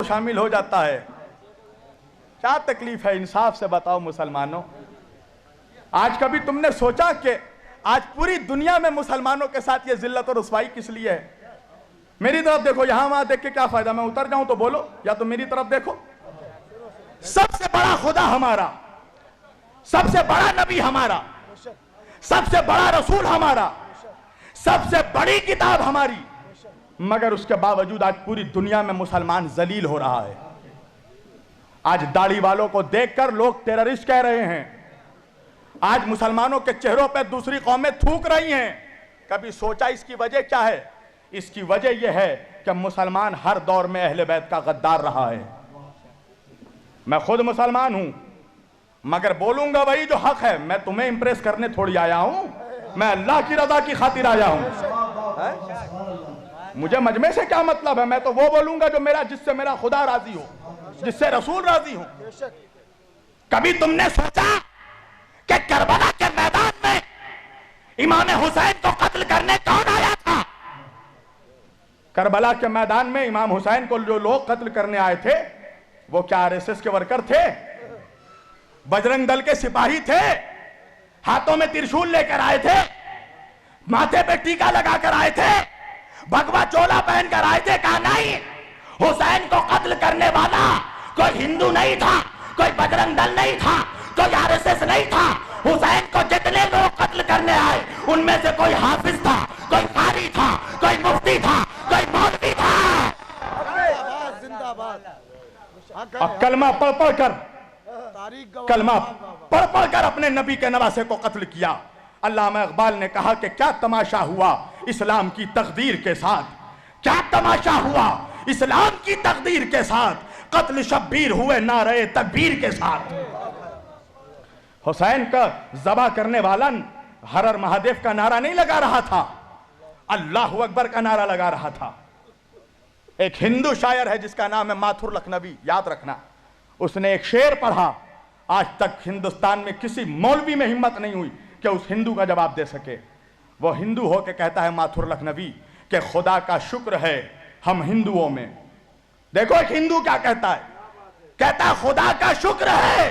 شامل ہو جاتا ہے. کیا تکلیف ہے؟ انصاف سے بتاؤ مسلمانوں. آج کبھی تم نے سوچا کہ آج پوری دنیا میں مسلمانوں کے ساتھ یہ ذلت اور رسوائی کس لیے ہے؟ میری طرف دیکھو، یہاں وہاں دیکھ کے کیا فائدہ؟ میں اتر جاؤں تو بولو، یا تو میری طرف دیکھو. سب سے بڑا خدا ہمارا، سب سے بڑا نبی ہمارا، سب سے بڑا رسول ہمارا، سب سے بڑی کتاب ہماری، مگر اس کے باوجود آج پوری دنیا میں مسلمان ذلیل ہو رہا ہے. آج داڑھی والوں کو دیکھ کر لوگ ٹیررسٹ کہہ رہے ہیں. آج مسلمانوں کے چہروں پہ دوسری قومیں تھوک رہی ہیں. کبھی سوچا اس کی وجہ کیا ہے؟ اس کی وجہ یہ ہے کہ مسلمان ہر دور میں اہل بیت کا غدار رہا ہے. میں خود مسلمان ہوں، مگر بولوں گا وہی جو حق ہے. میں تمہیں امپریس کرنے تھوڑی آیا ہوں، میں اللہ کی رضا کی خاطر آیا ہوں. مجھے مجمع سے کیا مطلب ہے؟ میں تو وہ بولوں گا جو جس سے میرا خدا راضی ہو، جس سے رسول راضی ہو. کبھی تم نے سوچا کہ کربلا کے میدان میں امام حسین کو قتل کرنے کون آیا تھا؟ کربلا کے میدان میں امام حسین کو جو لوگ قتل کرنے آئے تھے وہ کیا آر ایس ایس کے ورکر تھے؟ بجرنگ دل کے سپاہی تھے؟ ہاتھوں میں ترشول لے کر آئے تھے؟ ماتھے پہ ٹیکا لگا کر آئے تھے؟ بھگوا چولا پہن کر آئے تھے؟ کہا نہیں، حسین کو قتل کرنے والا کوئی ہندو نہیں تھا، کوئی بجرنگ دل نہیں تھا، کوئی آر ایس ایس نہیں تھا. حسین کو جتنے لوگ قتل کرنے آئے ان میں سے کوئی حافظ تھا، کوئی قاری تھا، کوئی مفتی تھا، کوئی مولوی تھا. اب کلمہ پڑھ پڑھ کر اپنے نبی کے نواسے کو قتل کیا. علامہ اقبال نے کہا کہ کیا تماشا ہوا اسلام کی تقدیر کے ساتھ، کیا تماشا ہوا اسلام کی تقدیر کے ساتھ، قتل شبیر ہوئے نعرہ تکبیر کے ساتھ. حسین کا ذبح کرنے والا ہر ہر مہادیو کا نعرہ نہیں لگا رہا تھا، اللہ اکبر کا نعرہ لگا رہا تھا. ایک ہندو شاعر ہے جس کا نام ہے ماتھر لکھنوی، یاد رکھنا. اس نے ایک شعر پڑھا، آج تک ہندوستان میں کسی مولوی میں ہمت نہیں ہوئی کہ اس ہندو کا جواب دے سکے. وہ ہندو ہو کے کہتا ہے ماتھر لکھنوی کہ خدا کا شکر ہے ہم ہندوؤں میں. دیکھو ایک ہندو کیا کہتا ہے، کہتا ہے خدا کا شکر ہے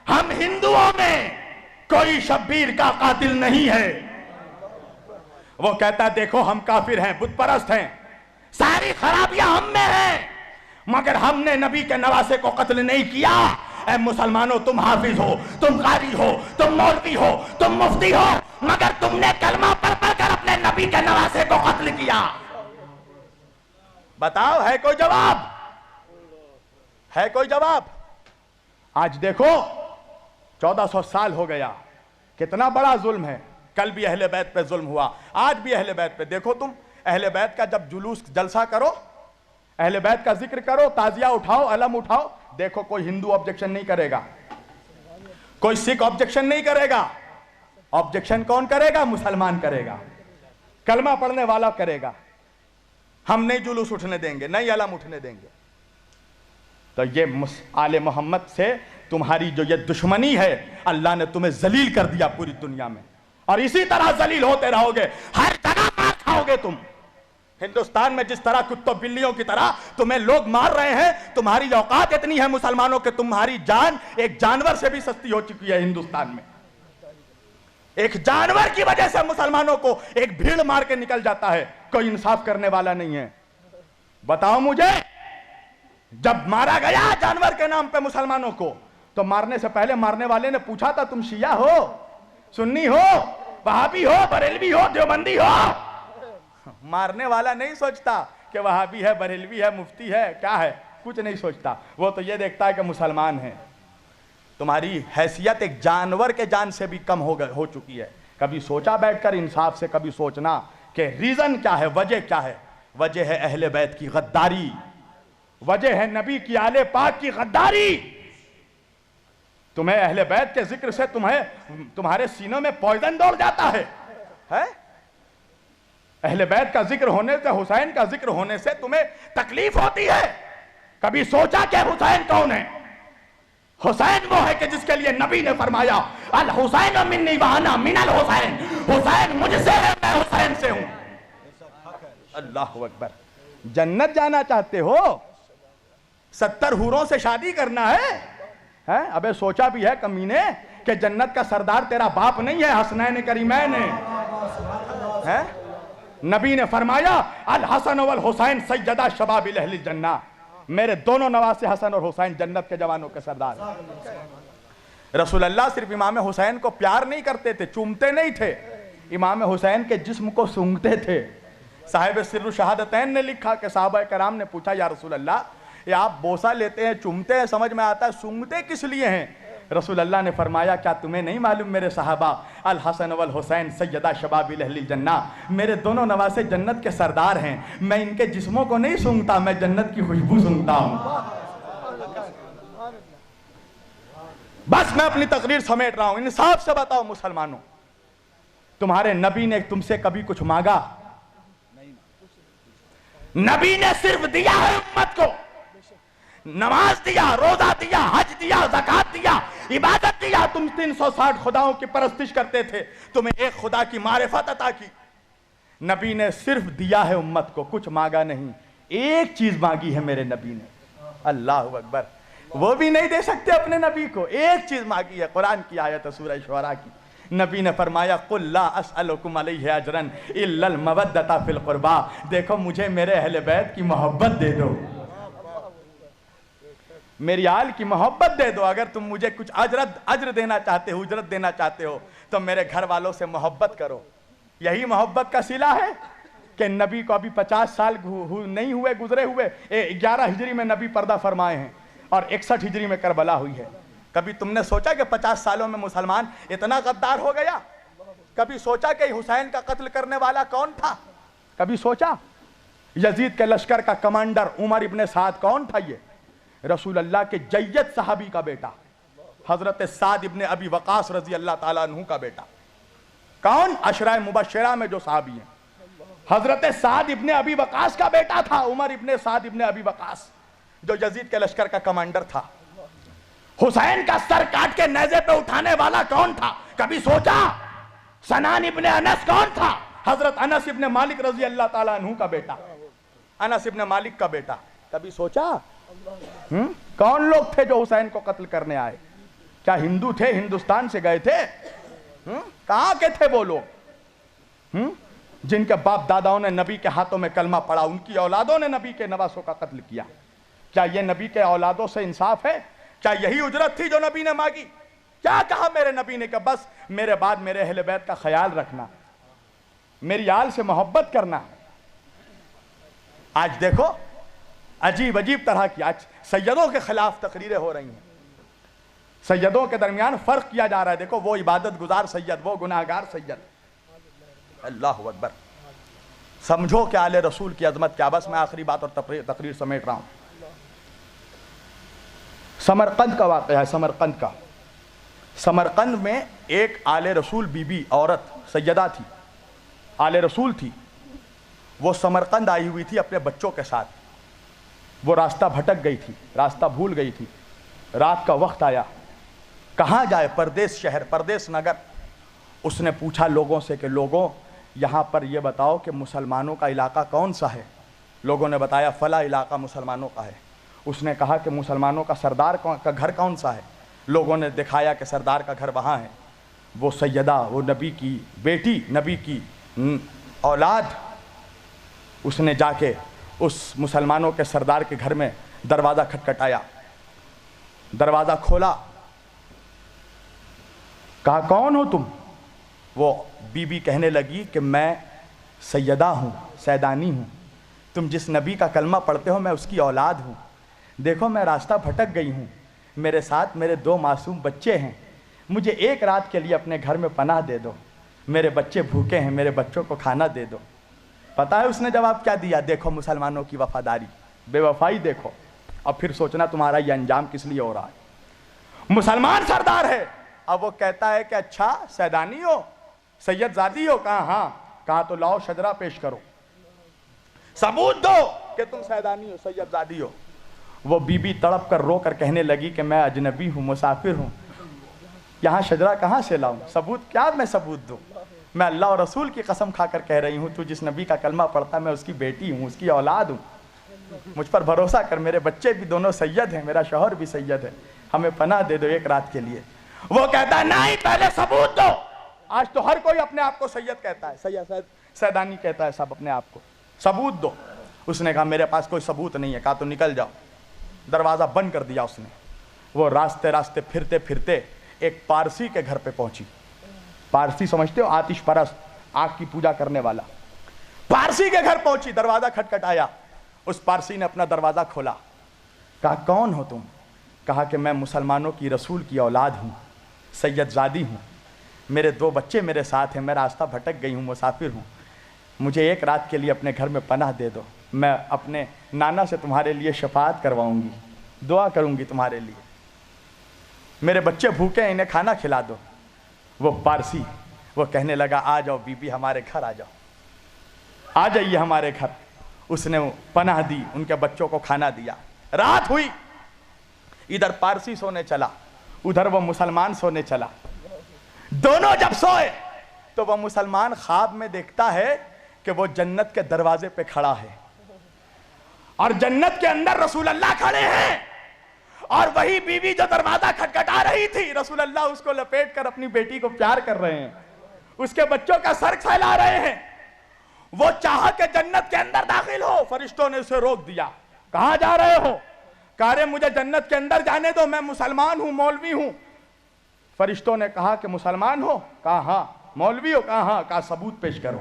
ہم ہندوؤں میں کوئی شبیر کا قاتل نہیں ہے. وہ کہتا ہے دیکھو ہم کافر ہیں، بت پرست ہیں، ساری خرابیاں ہم میں ہیں، مگر ہم نے نبی کے نواسے کو قتل نہیں کیا. اے مسلمانوں، تم حافظ ہو، تم قاری ہو، تم مولوی ہو، تم مفتی ہو، مگر تم نے کلمہ پڑھ پڑھ کر اپنے نبی کے نواسے کو قتل کیا. بتاؤ ہے کوئی جواب؟ ہے کوئی جواب؟ آج دیکھو 1400 سال ہو گیا، کتنا بڑا ظلم ہے. کل بھی اہل بیت پہ ظلم ہوا، آج بھی اہل بیت پہ. دیکھو تم اہل بیت کا جب جلوس جلسہ کرو، اہل بیت کا ذکر کرو، تعزیہ اٹھاؤ، علم اٹھاؤ، دیکھو کوئی ہندو آبجیکشن نہیں کرے گا، کوئی سکھ آبجیکشن نہیں کرے گا. آبجیکشن کون کرے گا؟ مسلمان کرے گا، کلمہ پڑھنے والا کرے گا. ہم نہیں جلوس اٹھنے دیں گے، نہیں علم اٹھنے دیں گے. تو یہ آل محمد سے تمہاری جو یہ دشمنی ہے، اللہ نے تمہیں ذلیل کر دیا پوری دنیا میں، اور اسی طرح ذلیل ہوتے رہو گے. ہر جگہ مار کھاؤ گے تم. ہندوستان میں جس طرح کتوں بلیوں کی طرح تمہیں لوگ مار رہے ہیں، تمہاری اوقات اتنی ہے مسلمانوں کہ تمہاری جان ایک جانور سے بھی سستی ہو چکی ہے ہندوستان میں. ایک جانور کی وجہ سے مسلمانوں کو ایک بھیڑ مار کے نکل جاتا ہے، کوئی انصاف کرنے والا نہیں ہے. بتاؤ مجھے، جب مارا گیا جانور کے نام پہ مسلمانوں کو، تو مارنے سے پہلے مارنے والے نے پوچھا تھا تم شیعہ ہو، سنی ہو، وہابی ہو، بریلوی ہو، دیوبندی ہو؟ مارنے والا نہیں سوچتا کہ وہابی ہے، بریلوی ہے، مفتی ہے، کیا ہے، کچھ نہیں سوچتا. وہ تو یہ دیکھتا ہے کہ مسلمان ہیں. تمہاری حیثیت ایک جانور کے جان سے بھی کم ہو چکی ہے. کبھی سوچا بیٹھ کر انصاف سے، کبھی سوچنا کہ ریزن کیا ہے، وجہ کیا ہے؟ وجہ ہے اہل بیت کی غداری، وجہ ہے نبی کی آل پاک کی غداری. تمہیں اہل بیت کے ذکر سے تمہارے سینوں میں پوائزن دوڑ جاتا ہے. اہل بیت کا ذکر ہونے سے، حسین کا ذکر ہونے سے تمہیں تکلیف ہوتی ہے. کبھی سوچا کہ حسین کون ہے؟ حسین وہ ہے کہ جس کے لیے نبی نے فرمایا الحسین منی وانا من الحسین، حسین مجھ سے ہے، میں حسین سے ہوں. اللہ اکبر. جنت جانا چاہتے ہو 70 حوروں سے شادی کرنا ہے؟ ابے سوچا بھی ہے کمینے کہ جنت کا سردار تیرا باپ نہیں ہے حسنین کریمین ہے؟ نبی نے فرمایا الحسن والحسین سیدہ شباب اہل الجنہ، میرے دونوں نواسے حسن اور حسین جنت کے جوانوں کے سردار ہیں۔ رسول اللہ صرف امام حسین کو پیار نہیں کرتے تھے، چومتے نہیں تھے، امام حسین کے جسم کو سونگھتے تھے۔ صاحب سر الشہادتین نے لکھا کہ صحابہ کرام نے پوچھا یا رسول اللہ یہ آپ بوسہ لیتے ہیں چومتے ہیں سمجھ میں آتا ہے، سونگھتے کس لیے ہیں؟ رسول اللہ نے فرمایا کیا تمہیں نہیں معلوم میرے صحابہ الحسن والحسین سیدہ شباب اہل الجنہ، میرے دونوں نواسے جنت کے سردار ہیں، میں ان کے جسموں کو نہیں سونگھتا، میں جنت کی خوشبو سونگھتا ہوں۔ بس میں اپنی تقریر سمیٹ رہا ہوں، انصاف سے بتاؤ مسلمانوں، تمہارے نبی نے تم سے کبھی کچھ مانگا؟ نبی نے صرف دیا ہے امت کو، نماز دیا، روزہ دیا، حج دیا، زکوٰۃ دیا، عبادت دیا۔ تم 360 خداؤں کی پرستش کرتے تھے، تمہیں ایک خدا کی معرفت عطا کی۔ نبی نے صرف دیا ہے امت کو، کچھ مانگا نہیں۔ ایک چیز مانگی ہے میرے نبی نے، اللہ اکبر، وہ بھی نہیں دے سکتے اپنے نبی کو، ایک چیز مانگی ہے، قرآن کی آیت ہے سورہ شعراء کی۔ نبی نے فرمایا قُلْ لَا أَسْأَلُكُمْ عَلَيْهِ أَجْرًا إِلَّا الْمَوَدَّةَ فِي الْقُرْبَى، دیکھو مجھے میرے اہل بیت کی محبت دے دو، میری آل کی محبت دے دو۔ اگر تم مجھے کچھ اجر دینا چاہتے ہو، اجرت دینا چاہتے ہو تو میرے گھر والوں سے محبت کرو۔ یہی محبت کا صلہ ہے کہ نبی کو ابھی 50 سال نہیں ہوئے گزرے ہوئے، 11 ہجری میں نبی پردہ فرمائے ہیں اور 61 ہجری میں کربلا ہوئی ہے۔ کبھی تم نے سوچا کہ 50 سالوں میں مسلمان اتنا غدار ہو گیا؟ کبھی سوچا کہ حسین کا قتل کرنے والا کون تھا؟ کبھی سوچا؟ یزید کے لشکر کا کمانڈر عمر ابن سعد کون تھا؟ یہ رسول اللہ کے جید صحابی کا بیٹا، حضرت سعد ابن ابی وقاص رضی اللہ تعالیٰ عنہ کا بیٹا۔ کون؟ عشرہ مبشرہ میں جو صحابی ہیں، حضرت سعد ابن ابی وقاص کا بیٹا تھا عمر ابن سعد ابن ابی وقاص، جو یزید کے لشکر کا کمانڈر تھا۔ حسین کا سر کاٹ کے نیزے پہ اٹھانے والا کون تھا؟ کبھی سوچا؟ سنان ابن انس کون تھا؟ حضرت انس ابن مالک رضی اللہ تعالیٰ عنہ کا بیٹا، انس ابن مالک کا بیٹا۔ کبھی سوچا؟ کون لوگ تھے جو حسین کو قتل کرنے آئے؟ کیا ہندو تھے؟ ہندوستان سے گئے تھے؟ کہاں کے تھے وہ لوگ جن کے باپ داداؤں نے نبی کے ہاتھوں میں کلمہ پڑھا، ان کی اولادوں نے نبی کے نواسوں کا قتل کیا؟ کیا یہ نبی کے اولادوں سے انصاف ہے؟ کیا یہی اجرت تھی جو نبی نے مانگی؟ کیا کہا میرے نبی نے کہ بس میرے بعد میرے اہل بیت کا خیال رکھنا، میری آل سے محبت کرنا۔ آج دیکھو عجیب طرح کی آج سیدوں کے خلاف تقریریں ہو رہی ہیں، سیدوں کے درمیان فرق کیا جا رہا ہے۔ دیکھو وہ عبادت گزار سید، وہ گناہگار سید۔ اللہ اکبر، سمجھو کہ آل رسول کی عظمت کیا۔ بس میں آخری بات اور تقریر سمیٹ رہا ہوں۔ سمرقند کا واقعہ ہے، سمرقند کا۔ سمرقند میں ایک آل رسول بی بی عورت سیدہ تھی، آل رسول تھی، وہ سمرقند آئی ہوئی تھی اپنے بچوں کے ساتھ۔ وہ راستہ بھٹک گئی تھی، راستہ بھول گئی تھی، رات کا وقت آیا، کہاں جائے؟ پردیس شہر، پردیس نگر۔ اس نے پوچھا لوگوں سے کہ لوگوں یہاں پر یہ بتاؤ کہ مسلمانوں کا علاقہ کون سا ہے؟ لوگوں نے بتایا فلاں علاقہ مسلمانوں کا ہے۔ اس نے کہا کہ مسلمانوں کا سردار کا گھر کون سا ہے؟ لوگوں نے دکھایا کہ سردار کا گھر وہاں ہے۔ وہ سیدہ، وہ نبی کی بیٹی، نبی کی اولاد، اس نے جا کے اس مسلمانوں کے سردار کے گھر میں دروازہ کھٹکھٹایا، دروازہ کھولا، کہا کون ہو تم؟ وہ بی بی کہنے لگی کہ میں سیدہ ہوں، سیدانی ہوں، تم جس نبی کا کلمہ پڑھتے ہو میں اس کی اولاد ہوں۔ دیکھو میں راستہ بھٹک گئی ہوں، میرے ساتھ میرے 2 معصوم بچے ہیں، مجھے ایک رات کے لیے اپنے گھر میں پناہ دے دو، میرے بچے بھوکے ہیں، میرے بچوں کو کھانا دے دو۔ پتہ ہے اس نے جواب کیا دیا؟ دیکھو مسلمانوں کی وفاداری، بے وفائی دیکھو، اب پھر سوچنا تمہارا یہ انجام کس لیے ہو رہا ہے۔ مسلمان سردار ہے، اب وہ کہتا ہے کہ اچھا سیدانی ہو، سید زادی ہو؟ کہا ہاں۔ کہا تو لاؤ شجرہ پیش کرو، ثبوت دو کہ تم سیدانی ہو، سید زادی ہو۔ وہ بی بی تڑپ کر رو کر کہنے لگی کہ میں اجنبی ہوں، مسافر ہوں، یہاں شجرہ کہاں سے لاؤں؟ ثبوت کیا میں ثبوت دوں؟ میں اللہ اور رسول کی قسم کھا کر کہہ رہی ہوں، تو جس نبی کا کلمہ پڑھتا میں اس کی بیٹی ہوں، اس کی اولاد ہوں۔ مجھ پر بھروسہ کر، میرے بچے بھی دونوں سید ہیں، میرا شوہر بھی سید ہے، ہمیں پناہ دے دو ایک رات کے لیے۔ وہ کہتا ہے نہیں، پہلے ثبوت دو۔ آج تو ہر کوئی اپنے آپ کو سید کہتا ہے، سید سیدانی کہتا ہے سب اپنے آپ کو، ثبوت دو۔ اس نے کہا میرے پاس کوئی ثبوت نہیں ہے۔ کہا تو نکل جاؤ۔ دروازہ بند کر دیا اس نے۔ وہ راستے راستے پھرتے پھرتے ایک پارسی کے گھر پہ پہنچی۔ پارسی سمجھتے ہو؟ آتش پرست، آگ کی پوجا کرنے والا۔ پارسی کے گھر پہنچی، دروازہ کھٹکھٹایا۔ اس پارسی نے اپنا دروازہ کھولا۔ کہا کون ہو تم؟ کہا کہ میں مسلمانوں کی رسول کی اولاد ہوں، سید زادی ہوں، میرے 2 بچے میرے ساتھ ہیں، میں راستہ بھٹک گئی ہوں، مسافر ہوں، مجھے ایک رات کے لیے اپنے گھر میں پناہ دے دو، میں اپنے نانا سے تمہارے لیے شفاعت کرواؤں گی، دعا کروں گی تمہارے لیے، میرے بچے بھوکے ہیں، انہیں کھانا کھلا دو۔ وہ پارسی وہ کہنے لگا آ جاؤ بی بی، ہمارے گھر آ جاؤ، آ جائیے ہمارے گھر۔ اس نے پناہ دی، ان کے بچوں کو کھانا دیا۔ رات ہوئی، ادھر پارسی سونے چلا، ادھر وہ مسلمان سونے چلا۔ دونوں جب سوئے تو وہ مسلمان خواب میں دیکھتا ہے کہ وہ جنت کے دروازے پہ کھڑا ہے اور جنت کے اندر رسول اللہ کھڑے ہیں، اور وہی بیوی جو دروازہ کھٹکھٹا رہی تھی، رسول اللہ اس کو لپیٹ کر اپنی بیٹی کو پیار کر رہے ہیں، اس کے بچوں کا سر کھلا رہے ہیں۔ وہ چاہا کہ جنت کے اندر داخل ہو، فرشتوں نے اسے روک دیا۔ کہاں جا رہے ہو؟ کہا رہے مجھے جنت کے اندر جانے دو، میں مسلمان ہوں، مولوی ہوں۔ فرشتوں نے کہا کہ مسلمان ہو؟ کہا ہاں۔ مولوی ہو؟ کہا ہاں۔ کہا ثبوت پیش کرو،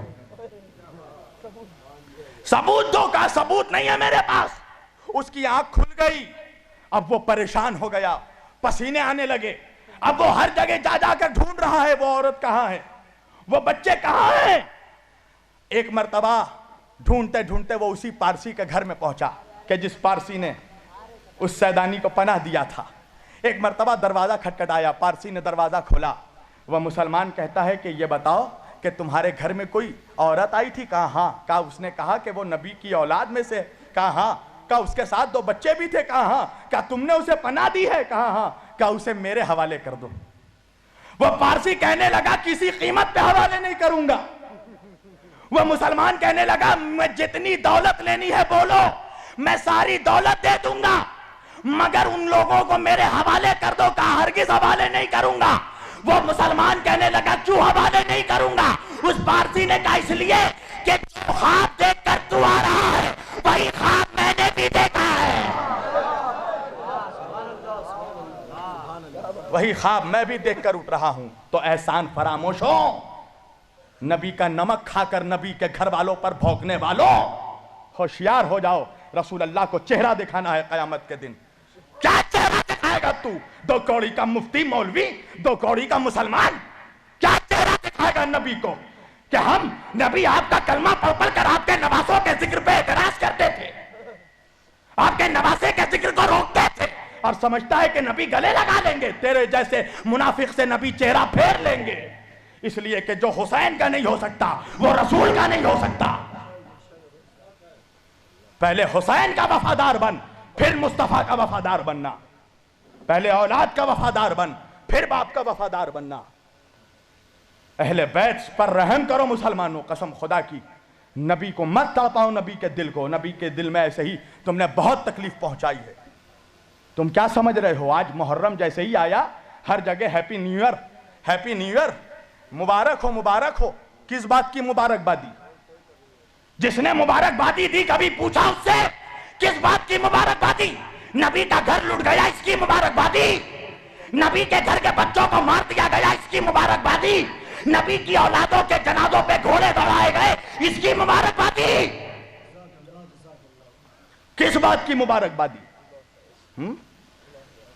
ثبوت دو۔ کہا ثبوت نہیں ہے میرے پاس۔ اس کی آنکھ کھل گئی، اب وہ پریشان ہو گیا، پسینے آنے لگے، اب وہ ہر جگہ جا جا کر ڈھونڈ رہا ہے وہ عورت کہاں ہے، وہ بچے کہاں ہیں۔ ایک مرتبہ ڈھونڈتے ڈھونڈتے وہ اسی پارسی کے گھر میں پہنچا کہ جس پارسی نے اس سیدانی کو پناہ دیا تھا۔ ایک مرتبہ دروازہ کھٹکھٹایا، پارسی نے دروازہ کھولا۔ وہ مسلمان کہتا ہے کہ یہ بتاؤ کہ تمہارے گھر میں کوئی عورت آئی تھی؟ کہا ہاں۔ کہا اس نے کہا کہ وہ نبی کی اولاد میں سے؟ کہا ہاں۔ کہا اس کے ساتھ 2 بچے بھی تھے؟ کہا ہاں۔ کہا تم نے اسے پناہ دی ہے؟ کہا ہاں۔ کہا اسے میرے حوالے کر دو۔ وہ پارسی کہنے لگا کسی قیمت پہ حوالے نہیں کروں گا۔ وہ مسلمان کہنے لگا میں جتنی دولت لینی ہے بولو، میں ساری دولت دے دوں گا، مگر ان لوگوں کو میرے حوالے کر دو۔ کہا ہرگز حوالے نہیں کروں گا۔ وہ مسلمان کہنے لگا کیوں حوالے نہیں کروں گا؟ اس پارسی نے کہا اس لیے کہ جو خواب دیکھ کر تو آ رہا ہے وہی خواب میں نے بھی دیکھا ہے، وہی خواب میں بھی دیکھ کر اٹھ رہا ہوں۔ تو احسان فراموش ہو، نبی کا نمک کھا کر نبی کے گھر والوں پر بھونکنے والوں، ہوشیار ہو جاؤ۔ رسول اللہ کو چہرہ دکھانا ہے قیامت کے دن۔ کیا چہرہ دکھائے گا تو؟ 2 کوڑی کا مفتی مولوی، 2 کوڑی کا مسلمان، کیا چہرہ دکھائے گا نبی کو کہ ہم نبی آپ کا کلمہ پڑھ پڑھ کر آپ کے نواسوں کے ذکر پہ اعتراض کرتے تھے، آپ کے نواسے کے ذکر کو روکتے تھے، اور سمجھتا ہے کہ نبی گلے لگا لیں گے، تیرے جیسے منافق سے نبی چہرہ پھیر لیں گے، اس لیے کہ جو حسین کا نہیں ہو سکتا وہ رسول کا نہیں ہو سکتا۔ پہلے حسین کا وفادار بن، پھر مصطفیٰ کا وفادار بننا، پہلے اولاد کا وفادار بن، پھر باپ کا وفادار بننا۔ اہل بیت پر رحم کرو مسلمانوں، قسم خدا کی، نبی کو مت تڑپاؤ، نبی کے دل کو، نبی کے دل میں ایسے ہی تم نے بہت تکلیف پہنچائی ہے۔ تم کیا سمجھ رہے ہو؟ آج محرم جیسے ہی آیا ہر جگہ happy new year, happy new year, مبارک ہو مبارک ہو۔ کس بات کی مبارکبادی؟ جس نے مبارکبادی دی کبھی پوچھا اس سے کس بات کی مبارکبادی؟ نبی کا گھر لٹ گیا اس کی مبارکبادی، نبی کے گھر کے بچوں کو مار دیا گیا اس کی مبارکبادی، نبی کی اولادوں کے جنازوں پہ گھوڑے دوڑائے گئے اس کی مبارکبادی۔ کس بات کی مبارکبادی؟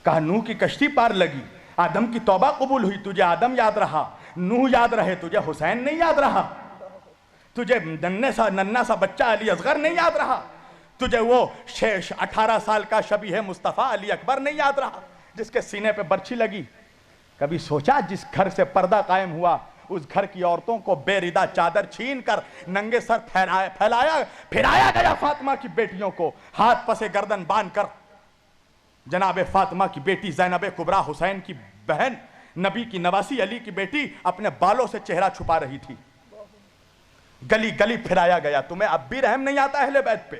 کہا نوح کی کشتی پار لگی، آدم کی توبہ قبول ہوئی، تجھے آدم یاد رہا، نوح یاد رہے، تجھے حسین نہیں یاد رہا، تجھے ننھا سا بچہ علی اصغر نہیں یاد رہا، تجھے وہ 18 سال کا شبیہ مصطفیٰ علی اکبر نہیں یاد رہا جس کے سینے پہ برچھی لگی؟ کبھی سوچا جس گھر سے پردہ قائم ہوا اس گھر کی عورتوں کو بے ردہ چادر چھین کر ننگے سر پھرایا گیا، فاطمہ کی بیٹیوں کو ہاتھ پسے گردن باندھ کر، جناب فاطمہ کی بیٹی زینب کبریٰ حسین کی بہن، نبی کی نواسی علی کی بیٹی اپنے بالوں سے چہرہ چھپا رہی تھی، گلی گلی پھرایا گیا۔ تمہیں اب بھی رحم نہیں آتا اہل بیت پہ؟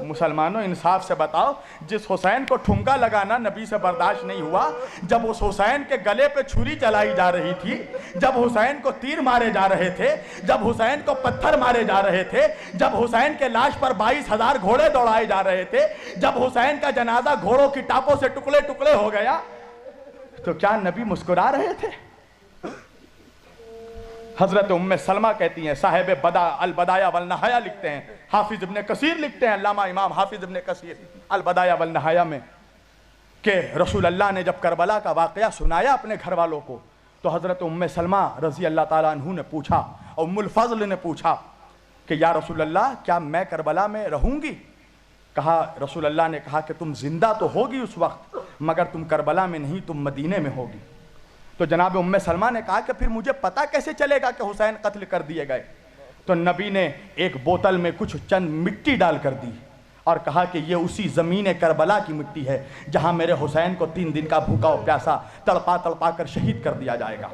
مسلمانوں انصاف سے بتاؤ، جس حسین کو ٹھمکا لگانا نبی سے برداشت نہیں ہوا، جب اس حسین کے گلے پہ چھری چلائی جا رہی تھی، جب حسین کو تیر مارے جا رہے تھے، جب حسین کو پتھر مارے جا رہے تھے، جب حسین کے لاش پر 22,000 گھوڑے دوڑائے جا رہے تھے، جب حسین کا جنازہ گھوڑوں کی ٹاپوں سے ٹکڑے ٹکڑے ہو گیا، تو کیا نبی مسکرا رہے تھے؟ حضرت ام سلمہ کہتی ہیں، صاحب البدایہ والنہایہ لکھتے ہیں، حافظ ابن کثیر لکھتے ہیں، علامہ امام حافظ ابن کثیر البدایہ والنہایہ میں، کہ رسول اللہ نے جب کربلا کا واقعہ سنایا اپنے گھر والوں کو، تو حضرت ام سلمہ رضی اللہ تعالیٰ عنہ نے پوچھا، ام الفضل نے پوچھا کہ یا رسول اللہ کیا میں کربلا میں رہوں گی؟ کہا، رسول اللہ نے کہا کہ تم زندہ تو ہوگی اس وقت، مگر تم کربلا میں نہیں، تم مدینے میں ہوگی۔ تو جناب ام سلمہ نے کہا کہ پھر مجھے پتہ کیسے چلے گا کہ حسین قتل کر دیے گئے؟ تو نبی نے ایک بوتل میں کچھ چند مٹی ڈال کر دی اور کہا کہ یہ اسی زمین کربلا کی مٹی ہے جہاں میرے حسین کو 3 دن کا بھوکا و پیاسا تڑپا تڑپا کر شہید کر دیا جائے گا۔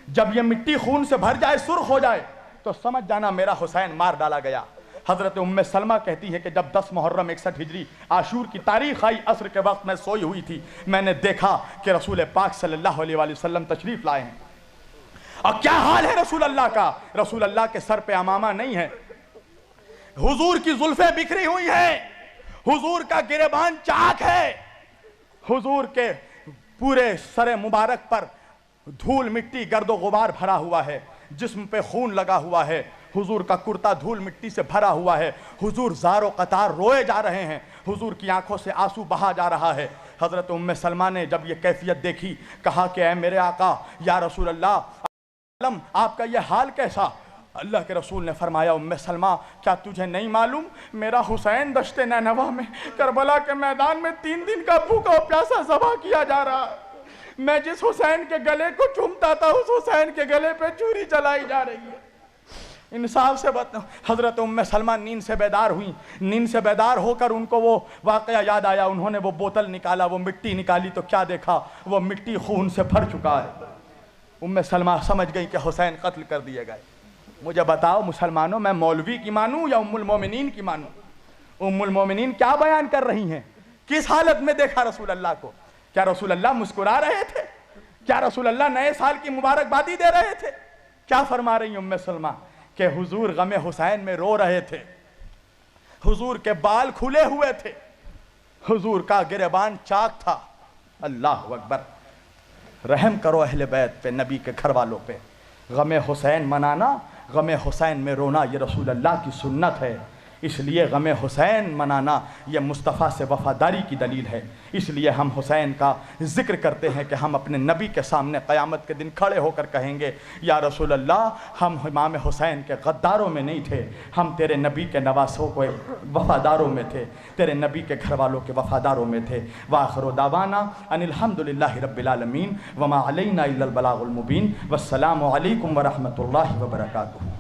جب یہ مٹی خون سے بھر جائے، سرخ ہو جائے، تو سمجھ جانا میرا حسین مار ڈالا گیا۔ حضرت ام سلمہ کہتی ہے کہ جب 10 محرم 61 ہجری عاشور کی تاریخ آئی، عصر کے وقت میں سوئی ہوئی تھی، میں نے دیکھا کہ رسول پاک صلی اللہ علیہ وآلہ وسلم تشریف لائے ہیں۔ اور کیا حال ہے رسول اللہ کا؟ رسول اللہ کے سر پہ امامہ نہیں ہے، حضور کی زلفیں بکھری ہوئی ہیں، حضور کا گریبان چاک ہے، حضور کے پورے سر مبارک پر دھول مٹی گرد و غبار بھرا ہوا ہے، جسم پہ خون لگا ہوا ہے، حضور کا کرتا دھول مٹی سے بھرا ہوا ہے، حضور زار و قطار روئے جا رہے ہیں، حضور کی آنکھوں سے آنسو بہا جا رہا ہے۔ حضرت ام سلمہ نے جب یہ کیفیت دیکھی، کہا کہ اے میرے آقا یا رسول اللہ، آپ کا یہ حال کیسا؟ اللہ کے رسول نے فرمایا، ام سلمہ کیا تجھے نہیں معلوم میرا حسین دشت نینوا میں کربلا کے میدان میں 3 دن کا بھوکا و پیاسا ذبح کیا جا رہا ہے، میں جس حسین کے گلے کو چومتا تھا اس حسین کے گلے پہ چوری چلائی جا رہی ہے۔ انصاف سے بات، حضرت ام سلمہ نیند سے بیدار ہوئیں، نیند سے بیدار ہو کر ان کو وہ واقعہ یاد آیا، انہوں نے وہ بوتل نکالا، وہ مٹی نکالی، تو کیا دیکھا؟ وہ مٹی خون سے بھر چکا ہے۔ ام سلمہ سمجھ گئی کہ حسین قتل کر دیے گئے۔ مجھے بتاؤ مسلمانوں، میں مولوی کی مانوں یا ام المومنین کی مانوں؟ ام المومنین کیا بیان کر رہی ہیں؟ کس حالت میں دیکھا رسول اللہ کو؟ کیا رسول اللہ مسکرا رہے تھے؟ کیا رسول اللہ نئے سال کی مبارکبادی دے رہے تھے؟ کیا فرما رہی ہیں ام سلمہ؟ کہ حضور غم حسین میں رو رہے تھے، حضور کے بال کھلے ہوئے تھے، حضور کا گریبان چاک تھا۔ اللہ اکبر! رحم کرو اہل بیت پہ، نبی کے گھر والوں پہ۔ غم حسین منانا، غم حسین میں رونا، یہ رسول اللہ کی سنت ہے۔ اس لیے غم حسین منانا یہ مصطفیٰ سے وفاداری کی دلیل ہے۔ اس لیے ہم حسین کا ذکر کرتے ہیں کہ ہم اپنے نبی کے سامنے قیامت کے دن کھڑے ہو کر کہیں گے، یا رسول اللہ ہم امام حسین کے غداروں میں نہیں تھے، ہم تیرے نبی کے نواسوں کو وفاداروں میں تھے، تیرے نبی کے گھر والوں کے وفاداروں میں تھے۔ وآخر دعوانا ان الحمدللہ رب العالمین وما علینا الا البلاغ المبین، والسلام علیکم ورحمۃ اللہ وبرکاتہ۔